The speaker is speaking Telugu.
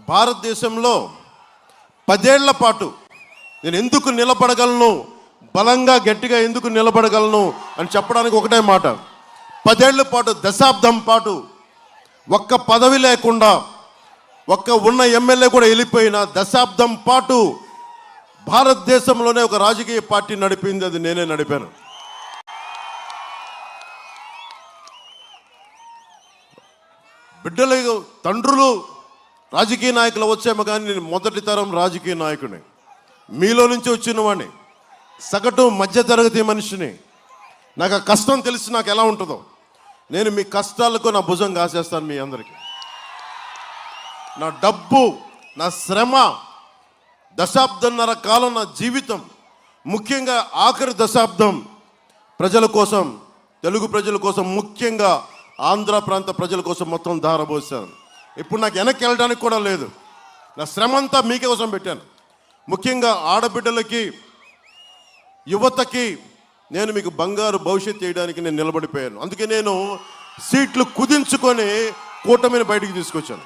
భారతదేశంలో 10 ఏళ్ల పాటు నేను ఎందుకు నిలబడగలను, బలంగా గట్టిగా ఎందుకు నిలబడగలను అని చెప్పడానికి ఒకటే మాట. 10 ఏళ్ల పాటు, దశాబ్దం పాటు ఒక్క పదవి లేకుండా, ఒక్క ఉన్న ఎమ్మెల్యే కూడా వెళ్ళిపోయిన దశాబ్దం పాటు భారతదేశంలోనే ఒక రాజకీయ పార్టీ నడిపింది, అది నేనే నడిపాను. బిడ్డలు, తండ్రులు రాజకీయ నాయకులు వచ్చేమో కానీ నేను మొదటి తరం రాజకీయ నాయకుడిని, మీలో నుంచి వచ్చిన వాడిని, సగటు మధ్యతరగతి మనిషిని. నాకు ఆ కష్టం తెలిసి నాకు ఎలా ఉంటుందో. నేను మీ కష్టాలకు నా భుజం కాసేస్తాను. మీ అందరికీ నా డబ్బు, నా శ్రమ, దశాబ్దన్నర కాలం నా జీవితం, ముఖ్యంగా ఆఖరి దశాబ్దం ప్రజల కోసం, తెలుగు ప్రజల కోసం, ముఖ్యంగా ఆంధ్ర ప్రాంత ప్రజల కోసం మొత్తం ధారపోసాను. ఇప్పుడు నాకు వెనక్కి వెళ్ళడానికి కూడా లేదు. నా శ్రమ అంతా మీకే కోసం పెట్టాను. ముఖ్యంగా ఆడబిడ్డలకి, యువతకి నేను మీకు బంగారు భవిష్యత్తు చేయడానికి నేను నిలబడిపోయాను. అందుకే నేను సీట్లు కుదించుకొని కూటమిని బయటికి తీసుకొచ్చాను.